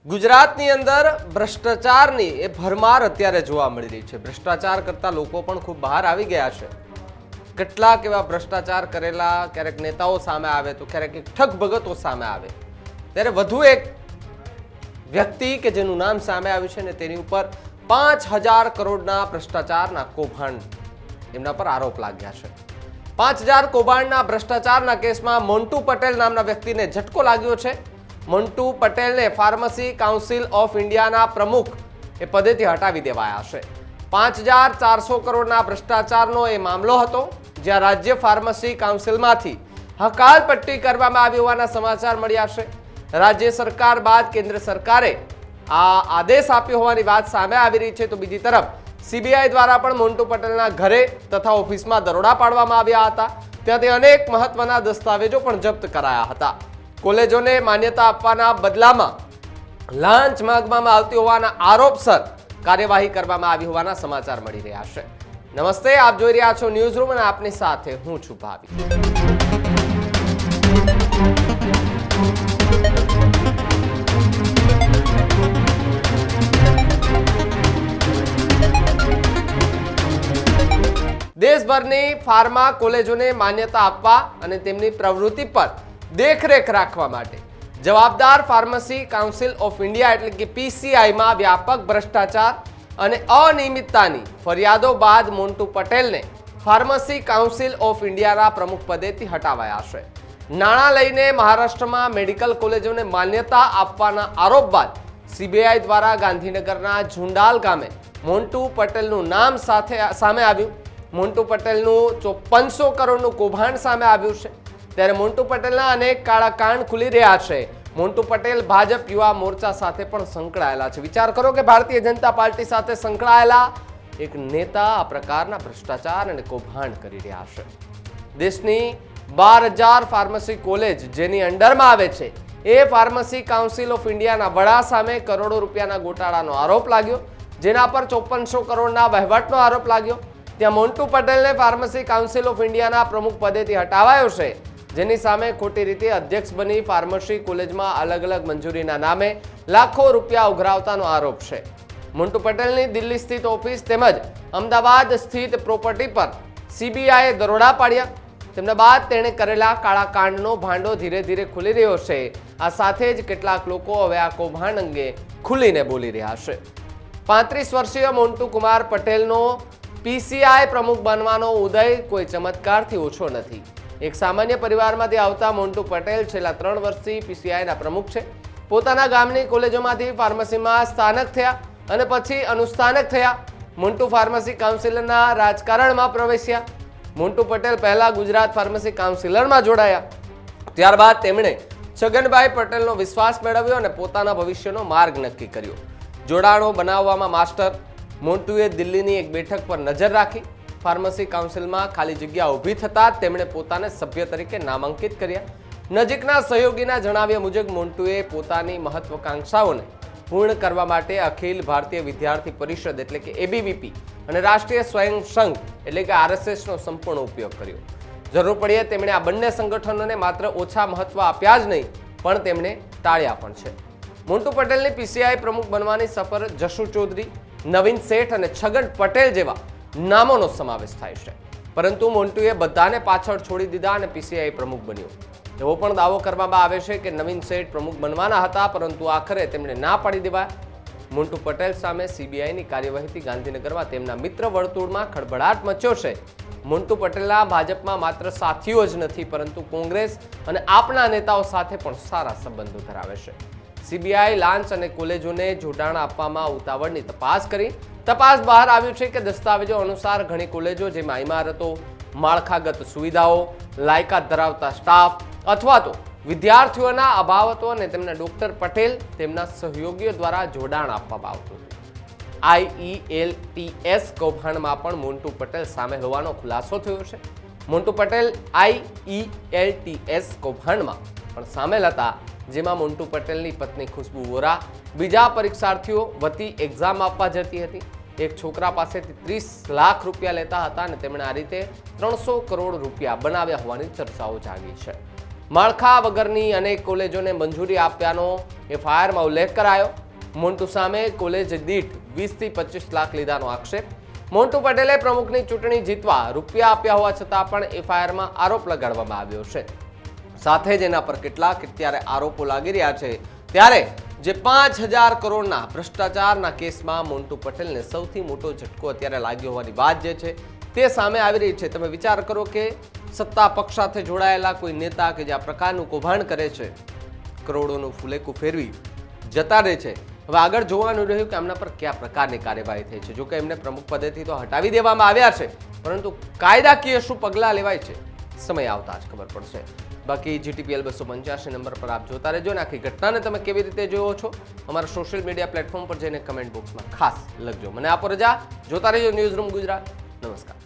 ગુજરાતની અંદર ભ્રષ્ટાચારની એ ભરમાર અત્યારે જોવા મળી રહી છે। ભ્રષ્ટાચાર કરતા લોકો પણ ખૂબ બહાર આવી ગયા છે। કેટલાક એવા ભ્રષ્ટાચાર કરેલા ક્યારેક નેતાઓ સામે આવે તો ક્યારેક ઠગ ભગતો સામે આવે, ત્યારે વધુ એક વ્યક્તિ કે જેનું નામ સામે આવ્યું છે ને તેની ઉપર 5000 કરોડના ભ્રષ્ટાચારના કૌભાંડ એમના પર આરોપ લાગ્યા છે। 5000 કૌભાંડના ભ્રષ્ટાચારના કેસમાં મોન્ટુ પટેલ નામના વ્યક્તિને ઝટકો લાગ્યો છે। મોન્ટુ પટેલને ફાર્મસી કાઉન્સિલ ઓફ ઇન્ડિયાના પ્રમુખ એ પદેથી હટાવી દેવાયા છે। 5400 કરોડના ભ્રષ્ટાચારનો એ મામલો હતો, જ્યાં રાજ્ય ફાર્મસી કાઉન્સિલમાંથી હકાલપટ્ટી કરવામાં આવી હોવાના સમાચાર મળ્યા છે। રાજ્ય સરકાર બાદ કેન્દ્ર સરકારે આ આદેશ આપ્યો હોવાની વાત સામે આવી રહી છે, તો બીજી તરફ સીબીઆઈ દ્વારા પણ મોન્ટુ પટેલના ઘરે તથા ઓફિસમાં દરોડા પાડવામાં આવ્યા હતા। ત્યાંથી અનેક મહત્વના દસ્તાવેજો પણ જપ્ત કરાયા હતા। કોલેજોને માન્યતા આપવાના બદલામાં લાંચ માંગવામાં આવતી હોવાના આરોપસર કાર્યવાહી કરવામાં આવી હોવાના સમાચાર મળી રહ્યા છે। નમસ્તે, આપ જોઈ રહ્યા છો ન્યૂઝ રૂમ અને આપની સાથે હું છું ભાવી। દેશભરની ફાર્મા કોલેજોને માન્યતા આપવા અને તેમની પ્રવૃત્તિ પર દેખરેખ રાખવા માટે જવાબદાર ફાર્મસી કાઉન્સિલ ઓફ ઇન્ડિયા એટલે કે પીસીઆઈમાં વ્યાપક ભ્રષ્ટાચાર અને અનિયમિતતાની ફરિયાદો બાદ મોન્ટુ પટેલને ફાર્મસી કાઉન્સિલ ઓફ ઇન્ડિયાના પ્રમુખ પદેથી હટાવાયા છે। નાણાં લઈને મહારાષ્ટ્રમાં મેડિકલ કોલેજોને માન્યતા આપવાના આરોપ બાદ સીબીઆઈ દ્વારા ગાંધીનગરના ઝુંડાલ ગામે મોન્ટુ પટેલનું નામ સામે આવ્યું। મોન્ટુ પટેલનું 5400 કરોડનું કૌભાંડ સામે આવ્યું છે, ત્યારે મોન્ટુ પટેલના અનેક કાળા કાંડ ખુલી રહ્યા છે। મોન્ટુ પટેલ ભાજપ યુવા મોરચા સાથે પણ સંકળાયેલા છે। વિચાર કરો કે ભારતીય જનતા પાર્ટી સાથે સંકળાયેલા એક નેતા આ પ્રકારના ભ્રષ્ટાચાર અને કૌભાંડ કરી રહ્યા છે। દેશની 12000 ફાર્મસી કોલેજ જેની અંડરમાં આવે છે, એ ફાર્મસી કાઉન્સિલ ઓફ ઇન્ડિયાના વડા સામે કરોડો રૂપિયાના ગોટાળાનો આરોપ લાગ્યો, જેના પર 5400 કરોડના વહીવટનો આરોપ લાગ્યો। ત્યાં મોન્ટુ પટેલને ફાર્મસી કાઉન્સિલ ઓફ ઇન્ડિયાના પ્રમુખ પદેથી હટાવાયો છે, જેની સામે ખોટી રીતે અધ્યક્ષ બની ફાર્મસી કોલેજમાં અલગ અલગ મંજૂરીના નામે લાખો રૂપિયા ઉઘરાવતાનો આરોપ છે। મોન્ટુ પટેલની દિલ્હી સ્થિત ઓફિસ તેમજ અમદાવાદ સ્થિત પ્રોપર્ટી પર સીબીઆઈએ દરોડા પાડ્યા। તેમના બાદ તેણે કરેલા કાળા કાંડનો ભાંડો ધીરે ધીરે ખુલી રહ્યો છે। આ સાથે જ કેટલાક લોકો હવે આ કૌભાંડ અંગે ખુલીને બોલી રહ્યા છે। 35 વર્ષીય મોન્ટુ કુમાર પટેલનો પીસીઆઈ પ્રમુખ બનવાનો ઉદય કોઈ ચમત્કારથી ઓછો નથી। એક સામાન્ય પરિવારમાંથી આવતા મોન્ટુ પટેલ છેલ્લા 3 વર્ષથી પીસીઆઈના પ્રમુખ છે। પોતાના ગામની કોલેજોમાંથી ફાર્મસીમાં સ્થાનક થયા અને પછી અનુસ્થાનક થયા। મોન્ટુ ફાર્મસી કાઉન્સિલરના રાજકારણમાં પ્રવેશ્યા। મોન્ટુ પટેલ પહેલા ગુજરાત ફાર્મસી કાઉન્સિલરમાં જોડાયા, ત્યારબાદ તેમણે છગનભાઈ પટેલનો વિશ્વાસ મેળવ્યો અને પોતાના ભવિષ્યનો માર્ગ નક્કી કર્યો। જોડાણો બનાવવામાં માસ્ટર મોન્ટુએ દિલ્હીની એક બેઠક પર નજર રાખી। ફાર્મસી કાઉન્સિલમાં ખાલી જગ્યા ઊભી થતાં તેમણે પોતાને સભ્ય તરીકે નામાંકિત કર્યા। નજીકના સહયોગીના જણાવ્યા મુજબ મોન્ટુએ પોતાની મહત્વાકાંક્ષાઓને પૂર્ણ કરવા માટે અખિલ ભારતીય વિદ્યાર્થી પરિષદ એટલે કે એબીવીપી અને રાષ્ટ્રીય સ્વયં સંઘ એટલે કે આરએસએસનો સંપૂર્ણ ઉપયોગ કર્યો। જરૂર પડ્યે તેમણે આ બંને સંગઠનોને માત્ર ઓછા મહત્વ આપ્યા જ નહીં, પણ તેમણે ટાળ્યા પણ છે। મોન્ટુ પટેલની પીસીઆઈ પ્રમુખ બનવાની સફર જશુ ચૌધરી, નવીન શેઠ અને છગન પટેલ જેવા નામોનો સમાવેશ થાય છે, પરંતુ મોન્ટુએ બધાને પાછળ છોડી દીધા અને પીસીઆઈ પ્રમુખ બન્યો। એવો પણ દાવો કરવામાં આવે છે કે નવીન શેઠ પ્રમુખ બનવાના હતા, પરંતુ આખરે તેમણે ના પાડી દેવાયા। મોન્ટુ પટેલ સામે સીબીઆઈની કાર્યવાહીથી ગાંધીનગરમાં તેમના મિત્ર વર્તુળમાં ખળભળાટ મચ્યો છે। મોન્ટુ પટેલના ભાજપમાં માત્ર સાથીઓ જ નથી, પરંતુ કોંગ્રેસ અને આપના નેતાઓ સાથે પણ સારા સંબંધો ધરાવે છે। સીબીઆઈ લાંચ અને કોલેજોને જોડાણ આપવામાં ઉતાવળની તપાસ કરી। તપાસ બહાર આવ્યું છે કે દસ્તાવેજો અનુસાર ઘણી કોલેજો, જેમાં ઇમારતો, માળખાગત સુવિધાઓ, લાયકાત ધરાવતા સ્ટાફ અથવા તો વિદ્યાર્થીઓના અભાવ હતો અને તેમના ડોક્ટર પટેલ તેમના સહયોગીઓ દ્વારા જોડાણ આપવામાં આવતું હતું। આઈઈએલટીએસ કૌભાંડમાં પણ મોન્ટુ પટેલ સામેલ હોવાનો ખુલાસો થયો છે। મોન્ટુ પટેલ આઈઈએલટીએસ કૌભાંડમાં પણ સામેલ હતા, જેમાં મોન્ટુ પટેલની પત્ની ખુશ્બુ વોરા બીજા પરીક્ષાર્થીઓ વતી એક્ઝામ આપવા જતી હતી। એક છોકરા પાસેથી 30 લાખ રૂપિયા લેતા હતા અને તેમણે આ રીતે 300 કરોડ રૂપિયા બનાવ્યા હોવાની ચર્ચાઓ જાગી છે। માળખા વગરની અનેક કોલેજોને મંજૂરી આપ્યાનો એફઆઈઆરમાં ઉલ્લેખ કરાયો. મોન્ટુ સામે કોલેજ દીઠ 20 થી 25 લાખ લીધાનો આક્ષેપ. મોન્ટુ પટેલે પ્રમુખની ચૂંટણી જીતવા રૂપિયા આપ્યા હોવા છતાં પણ એફઆઈઆરમાં આરોપ લગાડવામાં આવ્યો છે. સાથે જ એના પર કેટલાક અત્યારે આરોપો લાગી રહ્યા છે. ત્યારે જે 5000 કરોડના ભ્રષ્ટાચારના કેસમાં મોન્ટુ પટેલને સૌથી મોટો ઝટકો અત્યારે લાગ્યો હોવાની વાત જે છે તે સામે આવી રહી છે. તમે વિચાર કરો કે સત્તા પક્ષ સાથે જોડાયેલા કોઈ નેતા કે જે આ પ્રકારનું કૌભાંડ કરે છે, કરોડોનું ફુલેકું ફેરવી જતા રહે છે. હવે આગળ જોવાનું રહ્યું કે આમના પર કયા પ્રકારની કાર્યવાહી થઈ છે. જોકે એમને પ્રમુખ પદેથી તો હટાવી દેવામાં આવ્યા છે, પરંતુ કાયદાકીય શું પગલાં લેવાય છે સમય આવતા જ ખબર પડશે. બાકી GTPL 285 નંબર પર આપ જોતા રહેજો. અને આખી ઘટનાને તમે કેવી રીતે જોયો છો અમારા સોશિયલ મીડિયા પ્લેટફોર્મ પર જઈને કમેન્ટ બોક્સમાં ખાસ લખજો. મને આપો રજા. જોતા રહેજો ન્યૂઝ રૂમ ગુજરાત. નમસ્કાર.